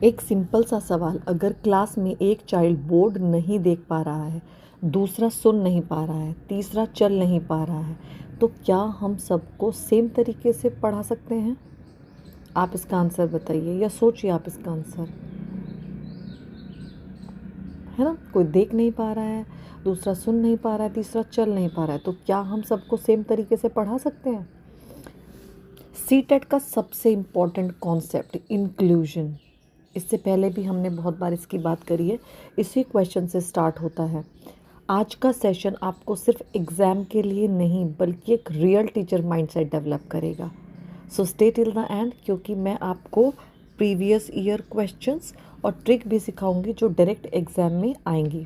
एक सिंपल सा सवाल, अगर क्लास में एक चाइल्ड बोर्ड नहीं देख पा रहा है, दूसरा सुन नहीं पा रहा है, तीसरा चल नहीं पा रहा है, तो क्या हम सबको सेम तरीके से पढ़ा सकते हैं? आप इसका आंसर बताइए या सोचिए आप इसका आंसर, है ना। कोई देख नहीं पा रहा है, दूसरा सुन नहीं पा रहा है, तीसरा चल नहीं पा रहा है, तो क्या हम सबको सेम तरीके से पढ़ा सकते हैं? सीटेट का सबसे इम्पॉर्टेंट कॉन्सेप्ट इंक्लूजन, इससे पहले भी हमने बहुत बार इसकी बात करी है, इसी क्वेश्चन से स्टार्ट होता है। आज का सेशन आपको सिर्फ एग्ज़ाम के लिए नहीं बल्कि एक रियल टीचर माइंडसेट डेवलप करेगा। So stay till the end, क्योंकि मैं आपको प्रीवियस ईयर क्वेश्चंस और ट्रिक भी सिखाऊंगी जो डायरेक्ट एग्ज़ाम में आएंगी।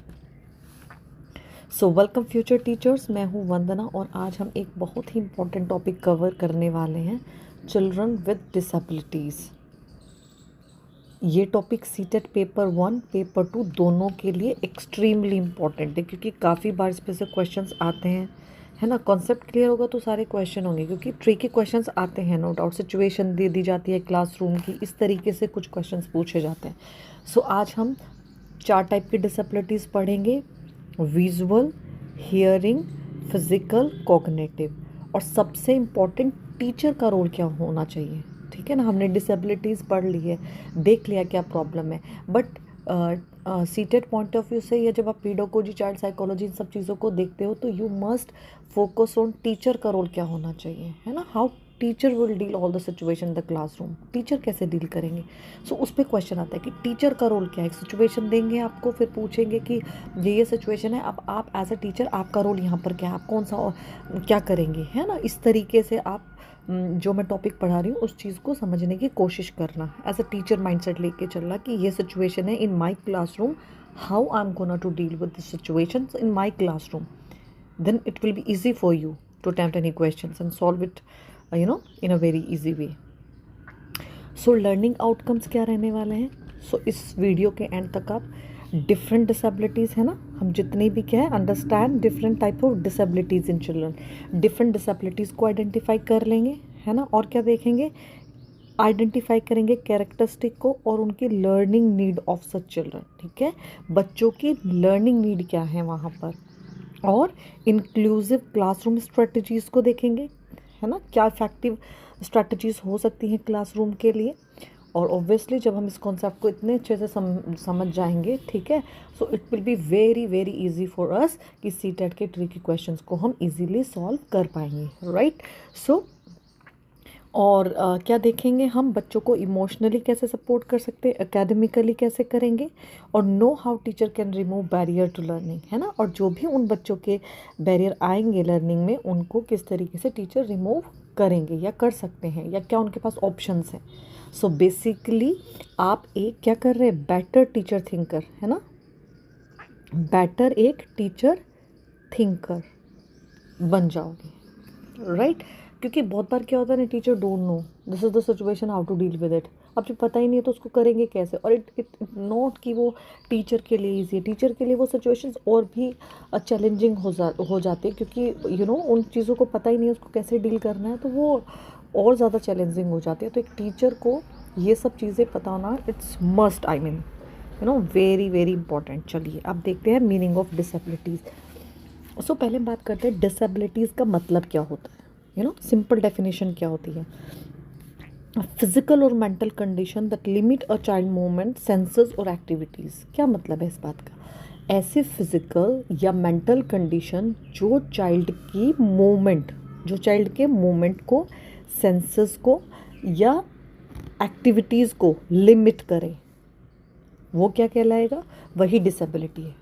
सो वेलकम फ्यूचर टीचर्स, मैं हूँ वंदना और आज हम एक बहुत ही इम्पोर्टेंट टॉपिक कवर करने वाले हैं, चिल्ड्रन विद डिसेबिलिटीज़। ये टॉपिक सीटेट पेपर 1 पेपर 2 दोनों के लिए एक्सट्रीमली इम्पॉर्टेंट है, क्योंकि काफ़ी बार इस पे से क्वेश्चंस आते हैं, है ना। कॉन्सेप्ट क्लियर होगा तो सारे क्वेश्चन होंगे, क्योंकि ट्रिकी क्वेश्चंस आते हैं, नो डाउट। सिचुएशन दे दी जाती है क्लासरूम की, इस तरीके से कुछ क्वेश्चंस पूछे जाते हैं। सो आज हम 4 टाइप की डिसेबिलिटीज़ पढ़ेंगे, विजुअल, हियरिंग, फिजिकल, कॉग्निटिव। और सबसे इम्पॉर्टेंट, टीचर का रोल क्या होना चाहिए। ठीक है ना, हमने डिसेबिलिटीज़ पढ़ ली है, देख लिया क्या प्रॉब्लम है, but CTET point of view से या जब आप पीडागोजी, चाइल्ड साइकोलॉजी, इन सब चीज़ों को देखते हो तो you must focus on teacher का रोल क्या होना चाहिए, है ना। How teacher will deal all the situation in the classroom, teacher कैसे डील करेंगे। सो उस पर क्वेश्चन आता है कि टीचर का रोल क्या है। एक सिचुएशन देंगे आपको, फिर पूछेंगे कि ये सिचुएशन है, अब आप एज अ टीचर आपका रोल यहाँ पर क्या है, आप कौन सा और क्या करेंगे, है ना। इस तरीके से आप जो मैं टॉपिक पढ़ा रही हूँ उस चीज़ को समझने की कोशिश करना, एज अ टीचर माइंडसेट लेके चलना कि ये सिचुएशन है in my classroom, how I am gonna to deal with this situation in my classroom, then it will be easy for you to attempt any questions and solve it in a very easy way. So learning outcomes क्या रहने वाले हैं। So इस video के and तक आप different disabilities, है ना, हम जितनी भी क्या है, understand different type of disabilities in children, different disabilities को आइडेंटिफाई कर लेंगे, है ना। और क्या देखेंगे, आइडेंटिफाई करेंगे कैरेक्टरिस्टिक को और उनकी learning need of such children. ठीक है, बच्चों की लर्निंग नीड क्या है वहाँ पर, और इंक्लूसिव क्लासरूम स्ट्रेटजीज़ को देखेंगे, है ना, क्या इफेक्टिव स्ट्रेटजीज़ हो सकती हैं क्लासरूम के लिए। और ऑब्वियसली जब हम इस कॉन्सेप्ट को इतने अच्छे से समझ जाएंगे, ठीक है, so it will be very very easy for us कि सीटेट के ट्रिकी क्वेश्चंस को हम इजीली सॉल्व कर पाएंगे, राइट। सो और क्या देखेंगे हम, बच्चों को इमोशनली कैसे सपोर्ट कर सकते हैं, एकेडमिकली कैसे करेंगे, और know how teacher can remove barrier to learning, है ना। और जो भी उन बच्चों के बैरियर आएंगे लर्निंग में, उनको किस तरीके से टीचर रिमूव करेंगे या कर सकते हैं, या क्या उनके पास ऑप्शंस हैं। सो बेसिकली आप एक क्या कर रहे हैं, बेटर टीचर थिंकर, है ना, बेटर एक टीचर थिंकर बन जाओगे, राइट। क्योंकि बहुत बार क्या होता है ना, teacher don't know this is the situation, how to deal with it. अब जब पता ही नहीं है तो उसको करेंगे कैसे। और इट नॉट कि वो टीचर के लिए ईजी है, टीचर के लिए वो सिचुएशंस और भी चैलेंजिंग हो जाती है, क्योंकि उन चीज़ों को पता ही नहीं है उसको कैसे डील करना है, तो वो और ज़्यादा चैलेंजिंग हो जाती है। तो एक टीचर को ये सब चीज़ें पता होना, it's must, I mean very very important. चलिए अब देखते हैं मीनिंग ऑफ डिसेबिलिटीज़। सो पहले बात करते हैं डिसेबिलिटीज़ का मतलब क्या होता है, सिंपल डेफिनेशन क्या होती है। फिजिकल और mental condition that limit a child movement, senses और एक्टिविटीज़। क्या मतलब है इस बात का, ऐसे फिजिकल या मेंटल कंडीशन जो चाइल्ड की मूवमेंट, जो चाइल्ड के मूवमेंट को, सेंसेस को या एक्टिविटीज़ को लिमिट करे, वो क्या कहलाएगा, वही डिसेबिलिटी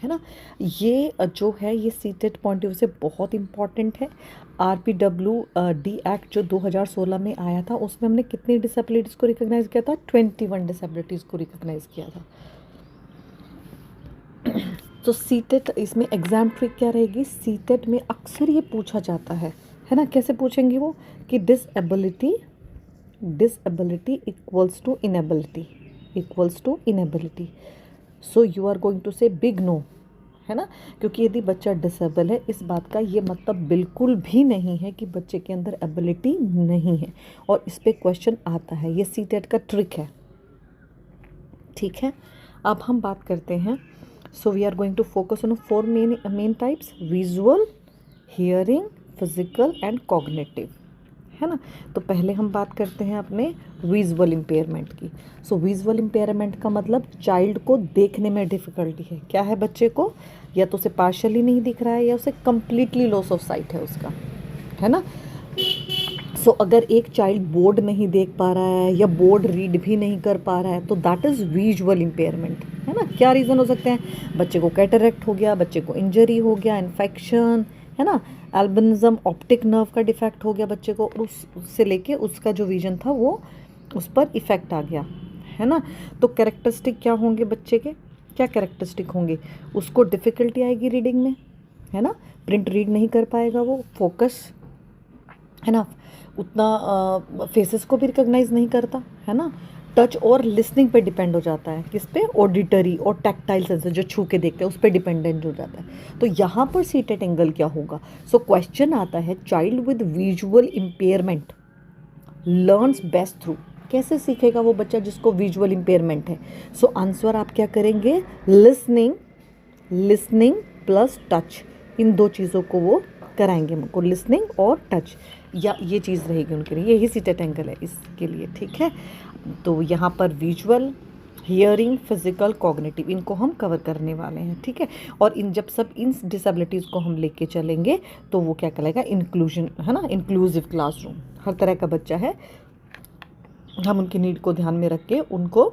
है ना। ये जो है, ये सीटेट पॉइंट ऑफ व्यू से बहुत इंपॉर्टेंट है। RPWD एक्ट जो 2016 में आया था, उसमें हमने कितनी डिसेबिलिटीज़ को रिकॉग्नाइज किया था, 21 डिसेबिलिटीज़ को रिकॉग्नाइज किया था। तो सीटेट, इसमें एग्जाम ट्रिक क्या रहेगी, सीटेट में अक्सर ये पूछा जाता है ना, कैसे पूछेंगे वो, कि disability equals to inability, so you are going to say big no, है ना। क्योंकि यदि बच्चा डिसेबल है, इस बात का ये मतलब बिल्कुल भी नहीं है कि बच्चे के अंदर एबिलिटी नहीं है। और इस पे क्वेश्चन आता है, ये सीटेट का ट्रिक है। ठीक है, अब हम बात करते हैं। So we are going to focus on 4 main types, visual, hearing, physical and cognitive, है ना। तो पहले हम बात करते हैं अपने विजुअल इम्पेयरमेंट की। सो विजुअल इम्पेयरमेंट का मतलब चाइल्ड को देखने में डिफ़िकल्टी है। क्या है बच्चे को, या तो उसे पार्शली नहीं दिख रहा है या उसे कम्प्लीटली लॉस ऑफ साइट है उसका, है ना। सो अगर एक चाइल्ड बोर्ड नहीं देख पा रहा है या बोर्ड रीड भी नहीं कर पा रहा है तो दैट इज़ विजुअल इम्पेयरमेंट, है ना। क्या रीज़न हो सकते हैं, बच्चे को कैटरेक्ट हो गया, बच्चे को इंजरी हो गया, इन्फेक्शन, है ना, एल्बिनिज्म, ऑप्टिक नर्व का डिफेक्ट हो गया बच्चे को, उससे लेके उसका जो विजन था वो उस पर इफ़ेक्ट आ गया, है ना। तो कैरेक्टरिस्टिक क्या होंगे बच्चे के, क्या कैरेक्टरिस्टिक होंगे, उसको डिफ़िकल्टी आएगी रीडिंग में, है ना, प्रिंट रीड नहीं कर पाएगा वो, फोकस, है ना, उतना फेसेस को भी रिकॉग्नाइज नहीं करता, है ना। टच और लिसनिंग पे डिपेंड हो जाता है, किस पे, ऑडिटरी और टैक्टाइल सेंसर जो छू के देखते हैं उस पर डिपेंडेंट हो जाता है। तो यहाँ पर सीटेड एंगल क्या होगा। सो क्वेश्चन आता है, child with visual impairment learns best through, कैसे सीखेगा वो बच्चा जिसको विजुअल इम्पेयरमेंट है। सो आंसर आप क्या करेंगे, लिसनिंग प्लस टच, इन दो चीज़ों को वो कराएंगे हमको, लिसनिंग और टच, या ये चीज़ रहेगी उनके लिए, यही सीटेड एंगल है इसके लिए, ठीक है। तो यहाँ पर विजुअल, हियरिंग, फिजिकल, कॉग्निटिव, इनको हम कवर करने वाले हैं, ठीक है। और इन जब सब इन डिसेबिलिटीज़ को हम लेके चलेंगे तो वो क्या कहलाएगा, इंक्लूजन, है ना, इंक्लूसिव क्लासरूम। हर तरह का बच्चा है, हम उनकी नीड को ध्यान में रख के उनको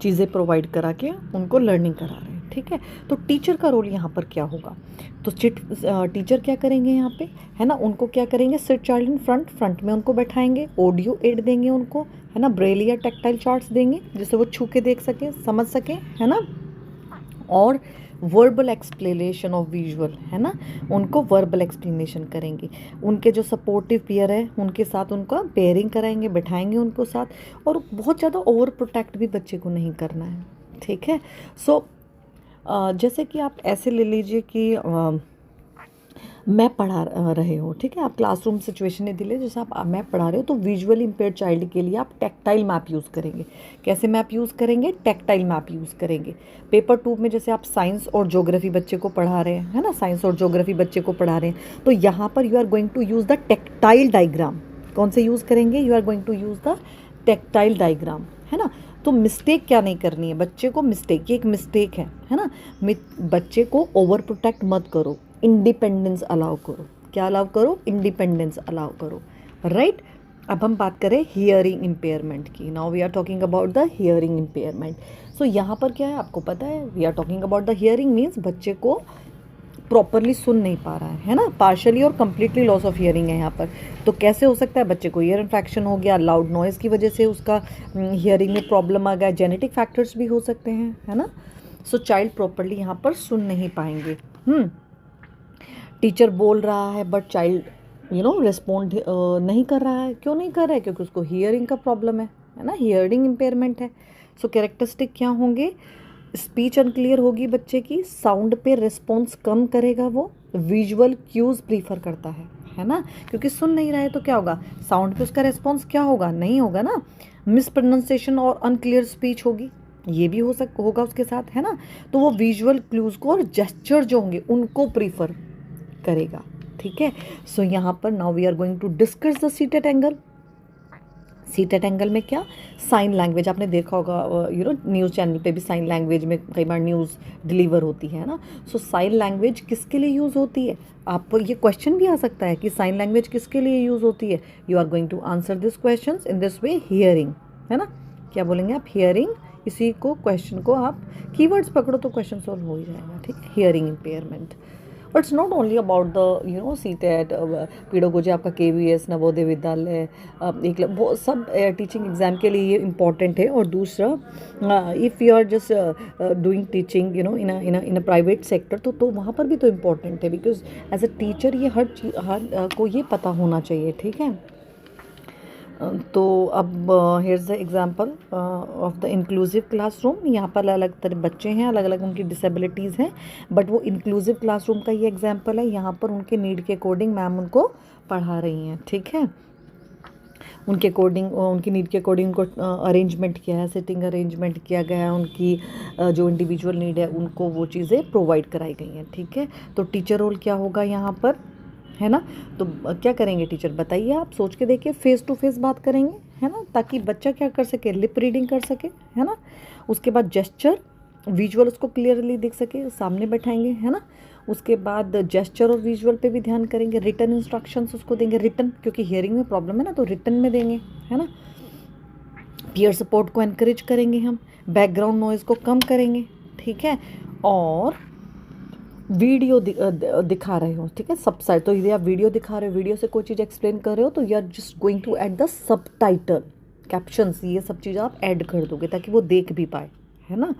चीज़ें प्रोवाइड करा के उनको लर्निंग करा रहे हैं, ठीक है। तो टीचर का रोल यहाँ पर क्या होगा, तो टीचर क्या करेंगे यहाँ पे, है ना, उनको क्या करेंगे, सिट चाइल्ड इन फ्रंट में उनको बैठाएंगे, ऑडियो एड देंगे उनको, है ना, ब्रेल या टैक्टाइल चार्ट्स देंगे जिससे वो छू के देख सके, समझ सके, है ना। और वर्बल एक्सप्लेनेशन ऑफ विजुअल, है ना, उनको वर्बल एक्सप्लेनेशन करेंगे। उनके जो सपोर्टिव पेयर है उनके साथ उनका पेयरिंग कराएंगे, बैठाएंगे उनको साथ। और बहुत ज़्यादा ओवर प्रोटेक्ट भी बच्चे को नहीं करना है, ठीक है। सो जैसे कि आप ऐसे ले लीजिए कि मैं पढ़ा रहे हो, ठीक है, आप क्लासरूम सिचुएशन ने दिले, जैसे आप मैं पढ़ा रहे हो तो विजुअली इम्पेयर्ड चाइल्ड के लिए आप टैक्टाइल मैप यूज़ करेंगे। कैसे मैप यूज़ करेंगे, टैक्टाइल मैप यूज़ करेंगे। पेपर 2 में जैसे आप साइंस और ज्योग्राफी बच्चे को पढ़ा रहे हैं, है ना, साइंस और ज्योग्राफी बच्चे को पढ़ा रहे हैं, तो यहाँ पर you are going to use the tactile diagram. कौन से यूज़ करेंगे, you are going to use the tactile diagram, है ना। तो मिस्टेक क्या नहीं करनी है बच्चे को, मिस्टेक, ये एक मिस्टेक है ना। बच्चे को ओवर प्रोटेक्ट मत करो, इंडिपेंडेंस अलाउ करो। क्या अलाउ करो, इंडिपेंडेंस अलाउ करो, राइट। अब हम बात करें हियरिंग इम्पेयरमेंट की। Now we are talking about the hearing impairment. So यहाँ पर क्या है आपको पता है, we are talking about the hearing means बच्चे को प्रॉपरली सुन नहीं पा रहा है ना, पार्शली और कंप्लीटली लॉस ऑफ हियरिंग है यहाँ पर। तो कैसे हो सकता है, बच्चे को ईयर इन्फेक्शन हो गया, लाउड नॉइज़ की वजह से उसका हियरिंग में प्रॉब्लम आ गया, जेनेटिक फैक्टर्स भी हो सकते हैं, है ना। सो चाइल्ड प्रॉपरली यहाँ पर सुन नहीं पाएंगे। टीचर बोल रहा है बट चाइल्ड रिस्पॉन्ड नहीं कर रहा है। क्यों नहीं कर रहा है, क्योंकि उसको हियरिंग का प्रॉब्लम है ना, हियरिंग इम्पेयरमेंट है। सो कैरेक्टरिस्टिक क्या होंगे, स्पीच अनक्लियर होगी बच्चे की, साउंड पे रिस्पॉन्स कम करेगा वो, विजुअल क्यूज प्रीफर करता है ना, क्योंकि सुन नहीं रहा है तो क्या होगा, साउंड पे उसका रिस्पॉन्स क्या होगा, नहीं होगा ना, मिस प्रोनाउंसिएशन और अनक्लियर स्पीच होगी, ये भी होगा उसके साथ, है ना। तो वो विजुअल क्लूज को और जेस्चर जो होंगे उनको प्रीफर करेगा, ठीक है। सो यहाँ पर now we are going to discuss the seated angle. Seated angle में क्या, साइन लैंग्वेज, आपने देखा होगा न्यूज़ चैनल पे भी साइन लैंग्वेज में कई बार न्यूज़ डिलीवर होती है ना। सो साइन लैंग्वेज किसके लिए यूज़ होती है, आपको ये क्वेश्चन भी आ सकता है कि साइन लैंग्वेज किसके लिए यूज़ होती है। You are going to answer this question in this way, hearing, है ना। क्या बोलेंगे आप, हियरिंग, इसी को क्वेश्चन को आप कीवर्ड्स पकड़ो तो क्वेश्चन सॉल्व हो ही जाएगा, ठीक है। Hearing impairment, but it's not only about the CTET, pedagogy, आपका KVS, नवोदय विद्यालय, एक वो सब टीचिंग एग्ज़ाम के लिए ये इम्पॉर्टेंट है। और दूसरा, if you are just doing teaching in a private sector तो वहाँ पर भी तो इम्पॉर्टेंट है, बिकॉज एज अ टीचर ये हर को ये पता होना चाहिए, ठीक है। तो अब here is the example of the inclusive classroom. यहाँ पर अलग अलग तरह बच्चे हैं, अलग अलग उनकी डिसेबिलिटीज़ हैं, बट वो इंक्लूसिव क्लासरूम का ये एग्जाम्पल है। यहाँ पर उनके नीड के अकॉर्डिंग मैम उनको पढ़ा रही हैं, ठीक है। उनके अकॉर्डिंग, उनकी नीड के अकॉर्डिंग उनको अरेंजमेंट किया है, सिटिंग अरेंजमेंट किया गया है, उनकी जो इंडिविजुअल नीड है उनको वो चीज़ें प्रोवाइड कराई गई हैं। ठीक है, तो टीचर रोल क्या होगा यहाँ पर, है ना। तो क्या करेंगे टीचर, बताइए, आप सोच के देखिए, फेस टू फेस बात करेंगे, है ना, ताकि बच्चा क्या कर सके, लिप रीडिंग कर सके, है ना। उसके बाद जेस्चर, विजुअल उसको क्लियरली दिख सके, सामने बैठाएंगे, है ना। उसके बाद जेस्चर और विजुअल पे भी ध्यान करेंगे, रिटन इंस्ट्रक्शंस उसको देंगे, रिटन, क्योंकि हियरिंग में प्रॉब्लम है ना, तो रिटन में देंगे, है ना। पीयर सपोर्ट को एनकरेज करेंगे हम, बैकग्राउंड नॉइज़ को कम करेंगे, ठीक है। और वीडियो दिखा रहे हो, ठीक है, सब साइड, तो यदि आप वीडियो दिखा रहे हो, वीडियो से कोई चीज़ एक्सप्लेन कर रहे हो, तो you are just going to add the subtitle, captions, ये सब चीज़ आप ऐड कर दोगे ताकि वो देख भी पाए, है ना।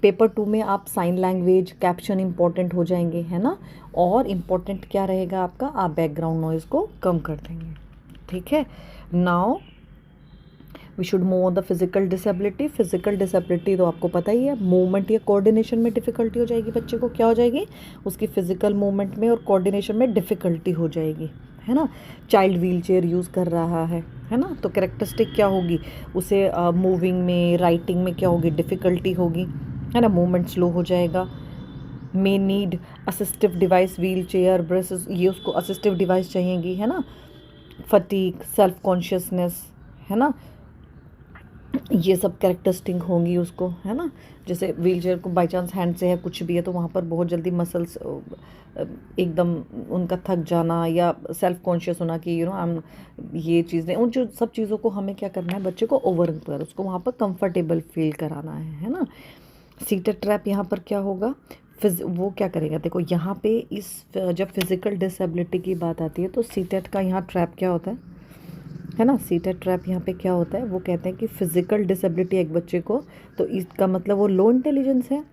पेपर 2 में आप साइन लैंग्वेज, कैप्शन इंपॉर्टेंट हो जाएंगे, है ना। और इम्पॉर्टेंट क्या रहेगा आपका, आप बैकग्राउंड नॉइज़ को कम कर देंगे, ठीक है। Now we should move on the physical disability. Physical disability तो आपको पता ही है, मूवमेंट या कोऑर्डिनेशन में डिफ़िकल्टी हो जाएगी बच्चे को, क्या हो जाएगी, उसकी फिजिकल मूवमेंट में और कोऑर्डिनेशन में डिफ़िकल्टी हो जाएगी, है ना। चाइल्ड व्हील चेयर यूज़ कर रहा है ना, तो कैरेक्टरिस्टिक क्या होगी, उसे मूविंग में, राइटिंग में क्या होगी, डिफ़िकल्टी होगी, है ना, मूवमेंट स्लो हो जाएगा। May need assistive device, wheel chair, braces, ये उसको असिस्टिव डिवाइस चाहिएगी, है ना। फटीग, सेल्फ कॉन्शियसनेस, है ना, ये सब कैरेक्टरिस्टिक होंगी उसको, है ना। जैसे व्हील चेयर को बाई चांस हैंड से है, कुछ भी है, तो वहाँ पर बहुत जल्दी मसल्स एकदम उनका थक जाना, या सेल्फ कॉन्शियस होना कि ये चीज़ें, उन जो सब चीज़ों को हमें क्या करना है, बच्चे को ओवरकम कर, उसको वहाँ पर कंफर्टेबल फील कराना है ना। सीटेड ट्रैप यहाँ पर क्या होगा, वो क्या करेगा, देखो यहाँ पे जब फिजिकल डिसेबिलिटी की बात आती है तो सीटेड का यहाँ ट्रैप क्या होता है ना। सीटेड ट्रैप यहाँ पे क्या होता है, वो कहते हैं कि फिजिकल डिसेबिलिटी एक बच्चे को, तो इसका मतलब वो लो इंटेलिजेंस है,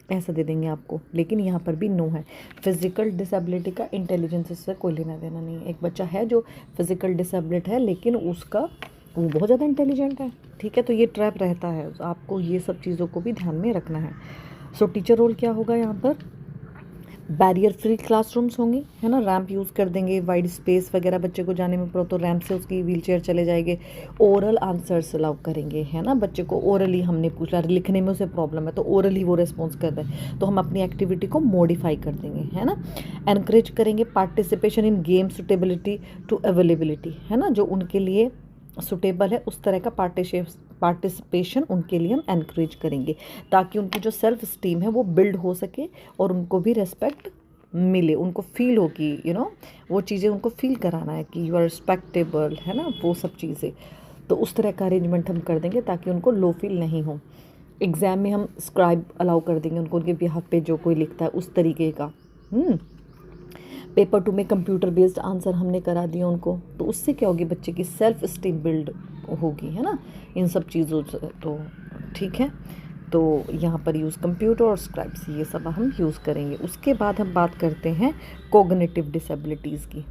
ऐसा दे देंगे आपको, लेकिन यहाँ पर भी नो है। फिजिकल डिसेबिलिटी का इंटेलिजेंस से कोई लेना देना नहीं है। एक बच्चा है जो फिजिकल डिसेबिलिट है, लेकिन वो बहुत ज़्यादा इंटेलिजेंट है, ठीक है, तो ये ट्रैप रहता है, आपको ये सब चीज़ों को भी ध्यान में रखना है। सो टीचर रोल क्या होगा यहाँ पर, बैरियर फ्री क्लासरूम्स होंगे, है ना, रैंप यूज़ कर देंगे, वाइड स्पेस वगैरह बच्चे को जाने में पड़ो तो रैंप से उसकी व्हीलचेयर चले जाएंगे। ओरल आंसर्स अलाउ करेंगे, है ना, बच्चे को ओरली, हमने पूछा लिखने में उसे प्रॉब्लम है तो ओरली वो रिस्पॉन्स कर दे, तो हम अपनी एक्टिविटी को मॉडिफाई कर देंगे, है ना। एनकरेज करेंगे participation in game suitability to availability, है ना, जो उनके लिए सुटेबल है उस तरह का पार्टिसिपेशन उनके लिए हम एनकरेज करेंगे, ताकि उनकी जो सेल्फ स्टीम है वो बिल्ड हो सके और उनको भी रेस्पेक्ट मिले, उनको फील हो कि वो चीज़ें उनको फील कराना है कि यू आर रिस्पेक्टेबल, है ना, वो सब चीज़ें, तो उस तरह का अरेंजमेंट हम कर देंगे ताकि उनको लो फील नहीं हो। एग्ज़ाम में हम स्क्राइब अलाउ कर देंगे उनको, उनके बिहाफ पे जो कोई लिखता है उस तरीके का। पेपर 2 में कंप्यूटर बेस्ड आंसर हमने करा दिया उनको, तो उससे क्या होगी, बच्चे की सेल्फ स्टीम बिल्ड होगी, है ना, इन सब चीज़ों से, तो ठीक है। तो यहाँ पर यूज़ कंप्यूटर और स्क्राइब्स, ये सब हम यूज़ करेंगे। उसके बाद हम बात करते हैं कोग्निटिव डिसेबिलिटीज़ की,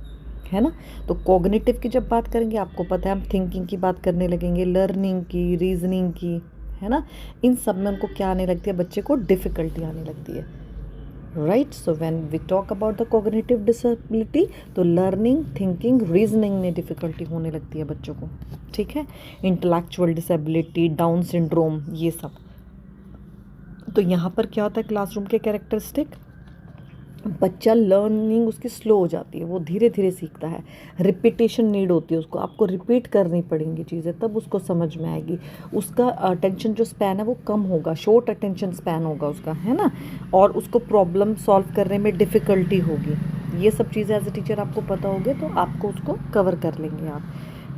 है ना। तो कोग्निटिव की जब बात करेंगे, आपको पता है हम थिंकिंग की बात करने लगेंगे, लर्निंग की, रीजनिंग की, है ना, इन सब में उनको क्या आने लगती है, बच्चे को डिफ़िकल्टी आने लगती है, right. So when we talk about the cognitive disability, तो लर्निंग, थिंकिंग, रीजनिंग में डिफ़िकल्टी होने लगती है बच्चों को, ठीक है। इंटेलेक्चुअल डिसेबिलिटी, डाउन सिंड्रोम, ये सब। तो यहाँ पर क्या होता है, क्लासरूम के कैरेक्टरिस्टिक, बच्चा लर्निंग उसकी स्लो हो जाती है, वो धीरे धीरे सीखता है, रिपीटेशन नीड होती है उसको, आपको रिपीट करनी पड़ेंगी चीज़ें तब उसको समझ में आएगी, उसका अटेंशन जो स्पैन है वो कम होगा, शॉर्ट अटेंशन स्पैन होगा उसका, है ना, और उसको प्रॉब्लम सॉल्व करने में डिफ़िकल्टी होगी। ये सब चीज़ें एज ए टीचर आपको पता होगी, तो आपको उसको कवर कर लेंगे आप।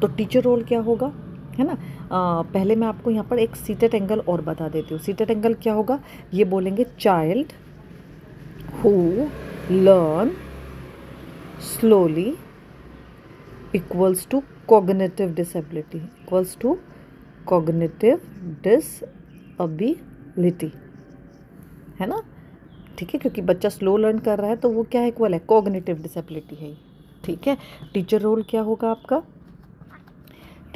तो टीचर रोल क्या होगा, है ना। पहले मैं आपको यहाँ पर एक सीटेड एंगल और बता देती हूँ। सीटेड एंगल क्या होगा, ये बोलेंगे child who learn slowly equals to cognitive disability, equals to cognitive disability, है ना, ठीक है, क्योंकि बच्चा स्लो लर्न कर रहा है तो वो क्या है, इक्वल है, कॉग्निटिव डिसेबिलिटी है, ठीक है। टीचर रोल क्या होगा आपका,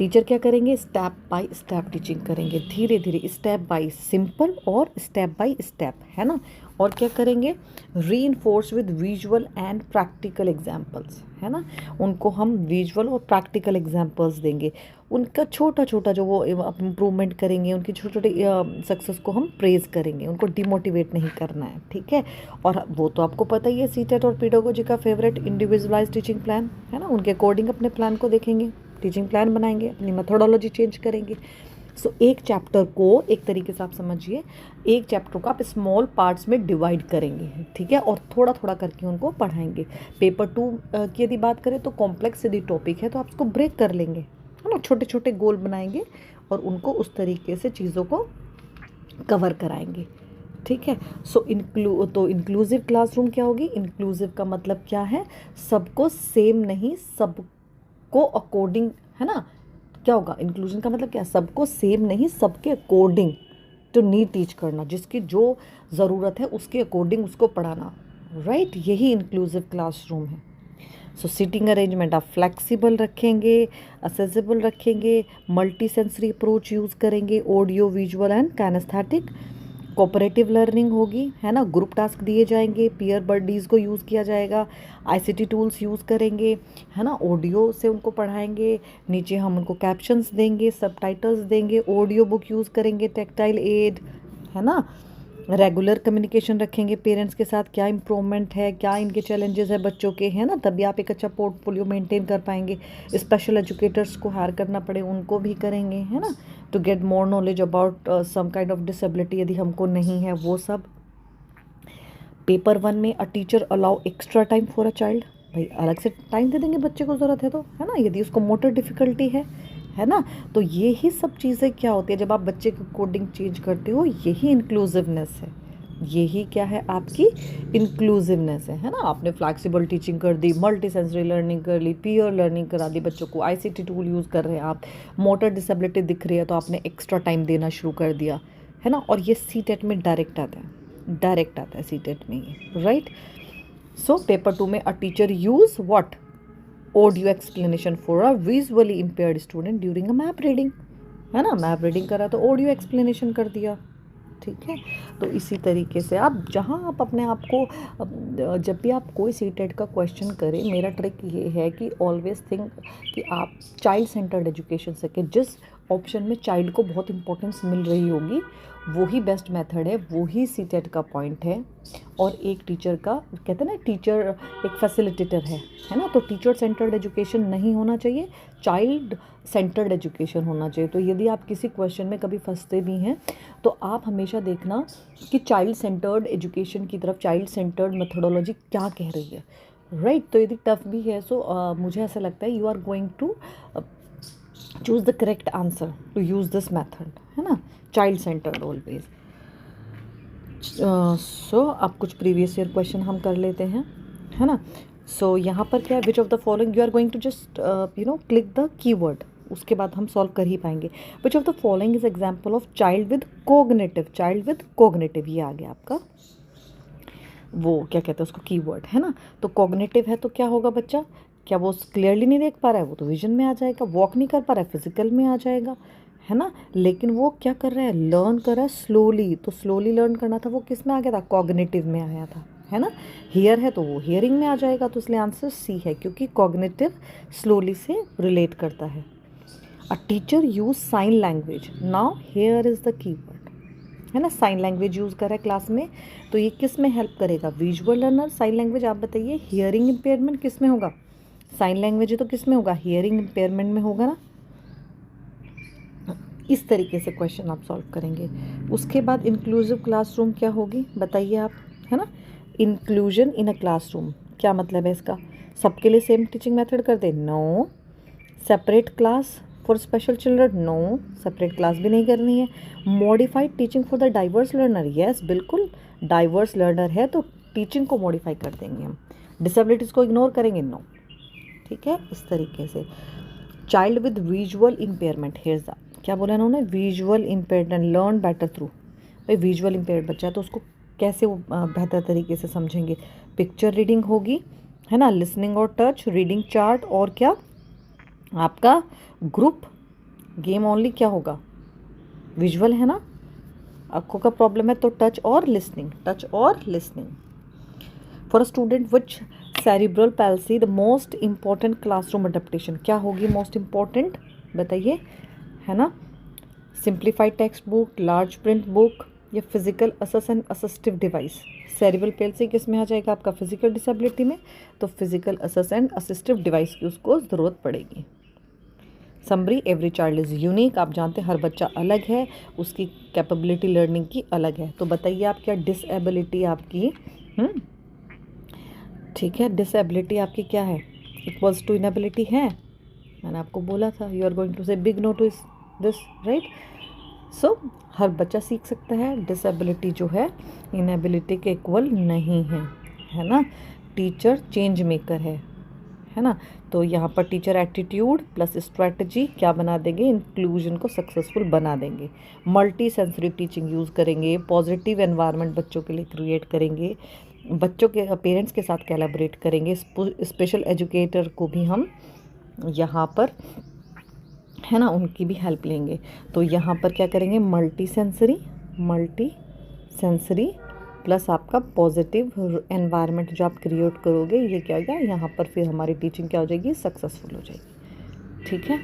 टीचर क्या करेंगे, स्टेप बाय स्टेप टीचिंग करेंगे, धीरे धीरे, स्टेप बाय, सिंपल और स्टेप बाय स्टेप, है ना। और क्या करेंगे, reinforce with visual and practical examples, है ना। उनको हम विजुअल और प्रैक्टिकल एग्जाम्पल्स देंगे, उनका छोटा छोटा जो वो इम्प्रूवमेंट करेंगे, उनकी छोटे छोटे सक्सेस को हम प्रेज़ करेंगे, उनको डिमोटिवेट नहीं करना है, ठीक है। और वो तो आपको पता ही है, सीटेट और पेडागोजी का फेवरेट इंडिविजुअलाइज्ड टीचिंग प्लान, है ना। उनके अकॉर्डिंग अपने प्लान को देखेंगे, टीचिंग प्लान बनाएंगे, अपनी मेथोडोलॉजी चेंज करेंगे। सो एक चैप्टर को एक तरीके से आप समझिए, एक चैप्टर को आप स्मॉल पार्ट्स में डिवाइड करेंगे, ठीक है, और थोड़ा थोड़ा करके उनको पढ़ाएंगे। पेपर 2 की यदि बात करें तो कॉम्प्लेक्स यदि टॉपिक है तो आप उसको ब्रेक कर लेंगे, है ना, छोटे छोटे गोल बनाएंगे और उनको उस तरीके से चीज़ों को कवर कराएंगे, ठीक है। सो इंक्लूसिव क्लासरूम क्या होगी, इंक्लूसिव का मतलब क्या है, सबको सेम नहीं, सबको अकॉर्डिंग, है ना। क्या होगा, इंक्लूजन का मतलब क्या, सबको सेम नहीं, सबके अकॉर्डिंग टू नीड टीच करना, जिसकी जो ज़रूरत है उसके अकॉर्डिंग उसको पढ़ाना, राइट। यही इंक्लूसिव क्लासरूम है। सो सीटिंग अरेंजमेंट आप फ्लेक्सिबल रखेंगे, असेसिबल रखेंगे, मल्टी सेंसरी अप्रोच यूज़ करेंगे, audio visual and kinesthetic. Cooperative learning होगी, है ना, ग्रुप टास्क दिए जाएंगे, पीयर बडीज़ को यूज़ किया जाएगा, आईसीटी टूल्स यूज़ करेंगे, है ना, ऑडियो से उनको पढ़ाएंगे, नीचे हम उनको कैप्शंस देंगे, सबटाइटल्स देंगे, ऑडियो बुक यूज़ करेंगे, टेक्टाइल एड, है ना। रेगुलर कम्युनिकेशन रखेंगे पेरेंट्स के साथ, क्या इम्प्रूवमेंट है, क्या इनके चैलेंजेस है बच्चों के, है ना, तभी आप एक अच्छा पोर्टफोलियो मेंटेन कर पाएंगे। स्पेशल एजुकेटर्स को हायर करना पड़े उनको भी करेंगे, है ना, to get more knowledge about some kind of disability यदि हमको नहीं है वो सब। पेपर 1 में a teacher allow extra time for a child, भाई अलग से टाइम दे देंगे बच्चे को ज़रूरत है तो, है ना, यदि उसको मोटर डिफ़िकल्टी है ना। तो ये ही सब चीज़ें क्या होती है जब आप बच्चे को कोडिंग चेंज करते हो, यही इंक्लूसिवनेस है, यही क्या है आपकी इंक्लूसिवनेस है ना। आपने फ्लैक्सिबल टीचिंग कर दी, मल्टी सेंसरी लर्निंग कर ली, पीयर लर्निंग करा दी बच्चों को, आईसीटी टूल यूज़ कर रहे हैं आप, मोटर डिसेबिलिटी दिख रही है तो आपने एक्स्ट्रा टाइम देना शुरू कर दिया, है ना। और ये सीटेट में डायरेक्ट आता है सीटेट में ये, राइट। सो पेपर 2 में a teacher use what, audio explanation for a visually impaired student during a map reading, है ना, मैप रीडिंग करा तो ऑडियो एक्सप्लेनेशन कर दिया, ठीक है। तो इसी तरीके से आप जहाँ आप अपने आप को, जब भी आप कोई सीटेट का क्वेश्चन करें, मेरा ट्रिक ये है कि ऑलवेज थिंक कि आप चाइल्ड सेंटर्ड एजुकेशन से, कि जिस ऑप्शन में चाइल्ड को बहुत इंपॉर्टेंस मिल रही होगी वो ही बेस्ट मेथड है, वो ही सीटेट का पॉइंट है। और एक टीचर का, कहते हैं ना, टीचर एक फैसिलिटेटर है ना, तो टीचर सेंटर्ड एजुकेशन नहीं होना चाहिए, चाइल्ड सेंटर्ड एजुकेशन होना चाहिए। तो यदि आप किसी क्वेश्चन में कभी फंसते भी हैं तो आप हमेशा देखना कि चाइल्ड सेंटर्ड एजुकेशन की तरफ, चाइल्ड सेंटर्ड मेथोडोलॉजी क्या कह रही है, राइट। तो यदि टफ भी है सो मुझे ऐसा लगता है you are going to choose the correct answer to use this method, है ना, चाइल्ड सेंटर्ड ऑलवेज। सो अब कुछ प्रीवियस ईयर क्वेश्चन हम कर लेते हैं, है ना। सो यहाँ पर क्या है, which of the following, you are going to just click the keyword, उसके बाद हम सॉल्व कर ही पाएंगे। Which of the following is example of child with cognitive, ये आ गया आपका वो क्या कहते हैं उसको, कीवर्ड, है ना। तो कॉग्निटिव है तो क्या होगा बच्चा, क्या वो क्लियरली नहीं देख पा रहा है, वो तो विजन में आ जाएगा, वॉक नहीं कर पा रहा है, फिजिकल में आ जाएगा, है ना। लेकिन वो क्या कर रहा है, लर्न कर रहा है स्लोली, तो स्लोली लर्न करना था, वो किस में आ गया था, कॉग्निटिव में आया था, है ना। हियर है तो वो हियरिंग में आ जाएगा, तो इसलिए आंसर सी है, क्योंकि कॉग्निटिव स्लोली से रिलेट करता है। A teacher use sign language, now here is the keyword, है ना, साइन लैंग्वेज यूज़ कर रहा है क्लास में, तो ये किस में हेल्प करेगा, विजुअल लर्नर। साइन लैंग्वेज आप बताइए, हियरिंग इम्पेयरमेंट किस में होगा, साइन लैंग्वेज है तो किस में होगा, हियरिंग इम्पेयरमेंट में होगा ना। इस तरीके से क्वेश्चन आप सॉल्व करेंगे। उसके बाद इंक्लूसिव क्लासरूम क्या होगी बताइए आप, है ना। इंक्लूजन इन अ क्लासरूम क्या मतलब है इसका, सबके लिए सेम टीचिंग मेथड कर दे, no. Separate class for special children, no, separate class भी नहीं करनी है। Modified teaching for the diverse learner, yes बिल्कुल, डाइवर्स लर्नर है तो टीचिंग को मॉडिफाई कर देंगे हम। डिसेबिलिटीज़ को इग्नोर करेंगे, नो, ठीक है। इस तरीके से child with visual impairment, hairs the, क्या बोला इन्होंने, visual impairment learn better through, भाई विजुअल इम्पेयर्ड बच्चा है तो उसको कैसे वो बेहतर तरीके से समझेंगे। पिक्चर रीडिंग होगी, है ना, लिसनिंग और टच, रीडिंग चार्ट, और क्या आपका ग्रुप गेम ओनली क्या होगा, विजुअल है ना, आंखों का प्रॉब्लम है तो टच और लिसनिंग, टच और listening. For a student which cerebral palsy the most important classroom adaptation क्या होगी, मोस्ट इम्पॉर्टेंट बताइए, है ना, simplified text book, large print book या physical and assistive device. Cerebral palsy किस में आ जाएगा आपका, फिजिकल डिसेबिलिटी में, तो फिजिकल एंड असिस्टिव डिवाइस की उसको ज़रूरत पड़ेगी। Summary, every child is unique, आप जानते हैं हर बच्चा अलग है, उसकी कैपेबिलिटी लर्निंग की अलग है। तो बताइए आप क्या डिसेबिलिटी आपकी, ठीक है, डिसेबिलिटी आपकी क्या है, इक्वल्स टू इनेबिलिटी है, मैंने आपको बोला था you are going to say big no to this, right. So हर बच्चा सीख सकता है, डिसेबिलिटी जो है इनेबिलिटी के इक्वल नहीं है ना। टीचर चेंज मेकर है ना। तो यहाँ पर टीचर एटीट्यूड प्लस स्ट्रैटेजी क्या बना देंगे, इंक्लूजन को सक्सेसफुल बना देंगे। मल्टी सेंसरी टीचिंग यूज़ करेंगे, पॉजिटिव एनवायरनमेंट बच्चों के लिए क्रिएट करेंगे, बच्चों के पेरेंट्स के साथ कोलैबोरेट करेंगे, स्पेशल एजुकेटर को भी हम यहाँ पर, है ना, उनकी भी हेल्प लेंगे। तो यहाँ पर क्या करेंगे, मल्टी सेंसरी प्लस आपका पॉजिटिव एनवायरनमेंट जो आप क्रिएट करोगे, ये क्या होगा, यहाँ पर फिर हमारी टीचिंग क्या हो जाएगी, सक्सेसफुल हो जाएगी। ठीक है,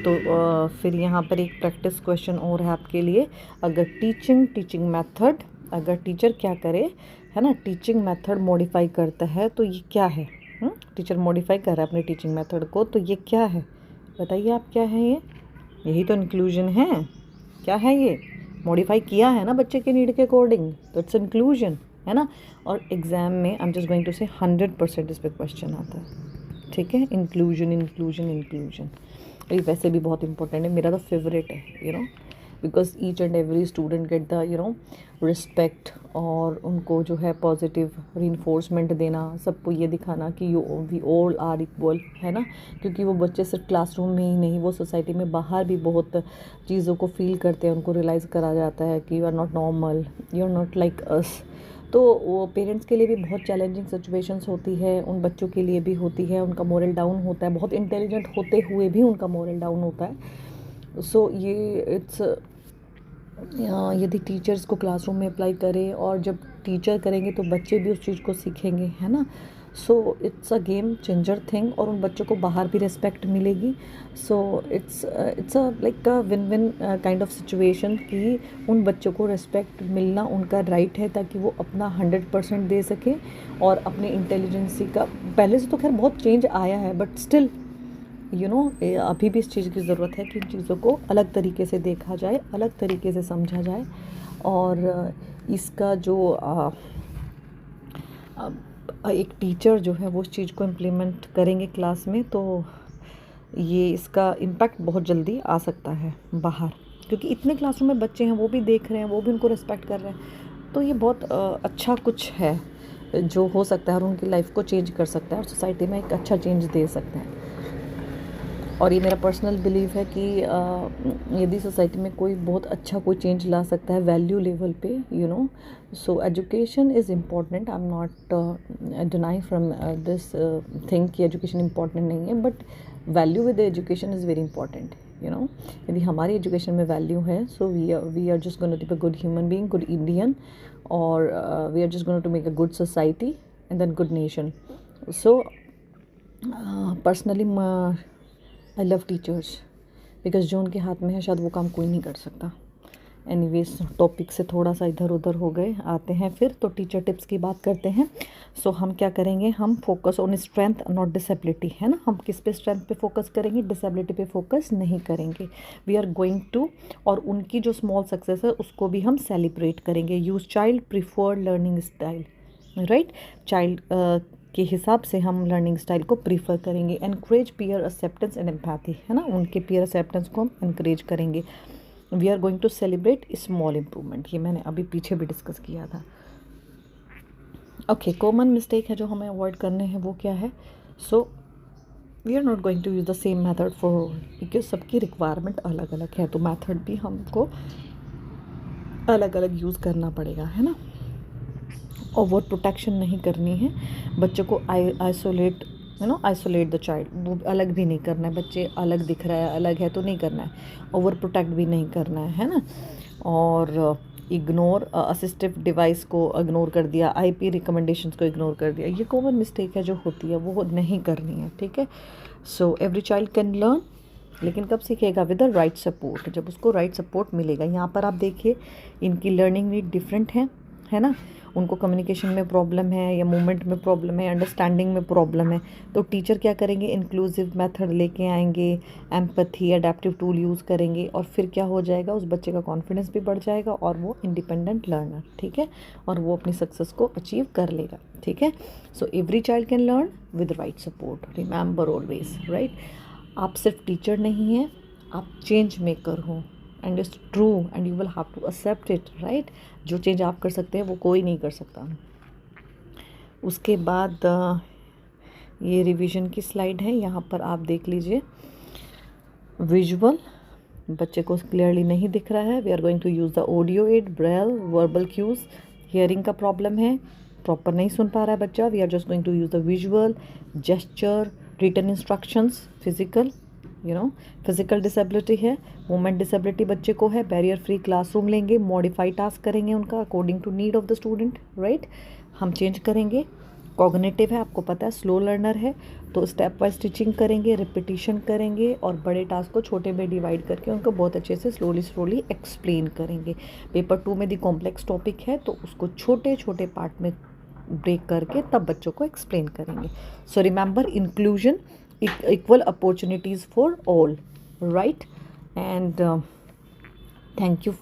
तो फिर यहाँ पर एक प्रैक्टिस क्वेश्चन और है आपके लिए। अगर टीचिंग मेथड, अगर टीचर क्या करे, है ना, टीचिंग मेथड मॉडिफाई करता है तो ये क्या है, टीचर मॉडिफाई कर रहा है अपने टीचिंग मेथड को, तो ये क्या है, बताइए आप क्या है ये, यही तो इंक्लूजन है। क्या है ये, मॉडिफाई किया है ना बच्चे के नीड के अकॉर्डिंग, तो इट्स इंक्लूजन, है ना। और एग्जाम में I am just going to say 100% इस पर क्वेश्चन आता है। ठीक है, इंक्लूजन, ये वैसे भी बहुत इंपॉर्टेंट है, मेरा तो फेवरेट है, you know, because each and every student get the respect, और उनको जो है पॉजिटिव रीइंफोर्समेंट देना, सबको ये दिखाना कि वी ऑल आर इक्वल, है ना। क्योंकि वो बच्चे सिर्फ क्लासरूम में ही नहीं, वो सोसाइटी में बाहर भी बहुत चीज़ों को फील करते हैं, उनको रियलाइज़ करा जाता है कि you are not normal, you are not like us. तो वो पेरेंट्स के लिए भी बहुत चैलेंजिंग सिचुएशंस होती है, उन बच्चों के लिए भी होती है, उनका मोरल डाउन होता है, बहुत इंटेलिजेंट होते हुए भी उनका मोरल डाउन होता है। सो ये इट्स, यदि टीचर्स को क्लासरूम में अप्लाई करें, और जब टीचर करेंगे तो बच्चे भी उस चीज़ को सीखेंगे, है ना। So it's a game changer thing, और उन बच्चों को बाहर भी रिस्पेक्ट मिलेगी। So it's a like a win win kind of situation, कि उन बच्चों को रिस्पेक्ट मिलना उनका राइट है, ताकि वो अपना 100% दे सकें, और अपने इंटेलिजेंसी का, पहले से तो खैर बहुत चेंज आया है, बट स्टिल यू नो अभी भी इस चीज़ की ज़रूरत है कि इन चीज़ों को अलग तरीके से देखा जाए, अलग तरीके से समझा जाए, और इसका जो एक टीचर जो है वो उस चीज़ को इम्प्लीमेंट करेंगे क्लास में, तो ये इसका इम्पैक्ट बहुत जल्दी आ सकता है बाहर, क्योंकि इतने क्लासरूम में बच्चे हैं, वो भी देख रहे हैं, वो भी उनको रिस्पेक्ट कर रहे हैं। तो ये बहुत अच्छा कुछ है जो हो सकता है, और उनकी लाइफ को चेंज कर सकता है, और सोसाइटी में एक अच्छा चेंज दे सकते हैं। और ये मेरा पर्सनल बिलीव है कि यदि सोसाइटी में कोई बहुत अच्छा कोई चेंज ला सकता है वैल्यू लेवल पे, you know, so education is important, I am not deny from this thing कि एजुकेशन इम्पॉर्टेंट नहीं है, but value with education is very important, you know. यदि हमारी एजुकेशन में वैल्यू है, so we are just going to be a good human being, good Indian, और we are just going to make a good society and then good nation. So personally I love teachers, because जो उनके हाथ में है शायद वो काम कोई नहीं कर सकता। एनीवेज, टॉपिक से थोड़ा सा इधर उधर हो गए, आते हैं फिर तो टीचर टिप्स की बात करते हैं। सो हम क्या करेंगे, हम focus on strength not disability, है ना। हम किस पे स्ट्रेंथ पे फोकस करेंगे, डिसेबिलिटी पे फोकस नहीं करेंगे। वी आर गोइंग टू, और उनकी जो स्मॉल सक्सेस है उसको भी हम सेलिब्रेट करेंगे। Use child preferred learning style, right, child के हिसाब से हम लर्निंग स्टाइल को प्रीफर करेंगे। Encourage peer acceptance and empathy, है ना, उनके पीयर एक्सेप्टेंस को हम इनकरेज करेंगे। We are going to celebrate small improvement, ये मैंने अभी पीछे भी डिस्कस किया था। ओके, कॉमन मिस्टेक है जो हमें अवॉइड करने हैं वो क्या है। So we are not going to use the same method for, because सबकी रिक्वायरमेंट अलग अलग है, तो मैथड भी हमको अलग अलग यूज़ करना पड़ेगा, है ना। ओवर प्रोटेक्शन नहीं करनी है, बच्चों को isolate you know, isolate the child, वो अलग भी नहीं करना है, बच्चे अलग दिख रहा है, अलग है तो नहीं करना है, ओवर प्रोटेक्ट भी नहीं करना है ना। और इग्नोर असिस्टिव डिवाइस को इग्नोर कर दिया, आईपी रिकमेंडेशंस को इग्नोर कर दिया, ये कॉमन मिस्टेक है जो होती है, वो नहीं करनी है, ठीक है। So every child can learn, लेकिन कब सीखेगा? विद द राइट सपोर्ट, जब उसको राइट सपोर्ट मिलेगा। यहाँ पर आप देखिए इनकी लर्निंग नीड डिफरेंट है ना, उनको कम्युनिकेशन में प्रॉब्लम है या मूवमेंट में प्रॉब्लम है, अंडरस्टैंडिंग में प्रॉब्लम है, तो टीचर क्या करेंगे? इंक्लूसिव मेथड लेके आएंगे, एम्पैथी, एडेप्टिव टूल यूज़ करेंगे, और फिर क्या हो जाएगा? उस बच्चे का कॉन्फिडेंस भी बढ़ जाएगा और वो इंडिपेंडेंट लर्नर, ठीक है, और वो अपनी सक्सेस को अचीव कर लेगा, ठीक है। So every child can learn with right support, remember always, right. आप सिर्फ टीचर नहीं हैं, आप चेंज मेकर हो, and it's true and you will have to accept it, right. जो चेंज आप कर सकते हैं वो कोई नहीं कर सकता। उसके बाद ये रिवीजन की स्लाइड है, यहाँ पर आप देख लीजिए विजुअल, बच्चे को क्लियरली नहीं दिख रहा है, we are going to use the audio aid, braille, verbal cues. Hearing का प्रॉब्लम है, प्रॉपर नहीं सुन पा रहा है बच्चा, we are just going to use the visual, gesture, written instructions. Physical, you know, physical disability है, मूवमेंट डिसेबिलिटी बच्चे को है, बैरियर फ्री क्लासरूम लेंगे, मॉडिफाई टास्क करेंगे उनका according to need of the student, right, हम चेंज करेंगे। Cognitive है, आपको पता है स्लो लर्नर है, तो स्टेप वाइज टीचिंग करेंगे, रिपीटिशन करेंगे, और बड़े टास्क को छोटे में डिवाइड करके उनको बहुत अच्छे से स्लोली एक्सप्लेन करेंगे। पेपर 2 में दी कॉम्प्लेक्स टॉपिक है, तो उसको छोटे छोटे पार्ट में ब्रेक करके तब बच्चों को एक्सप्लेन करेंगे। So remember, inclusion, equal opportunities for all, right? And thank you.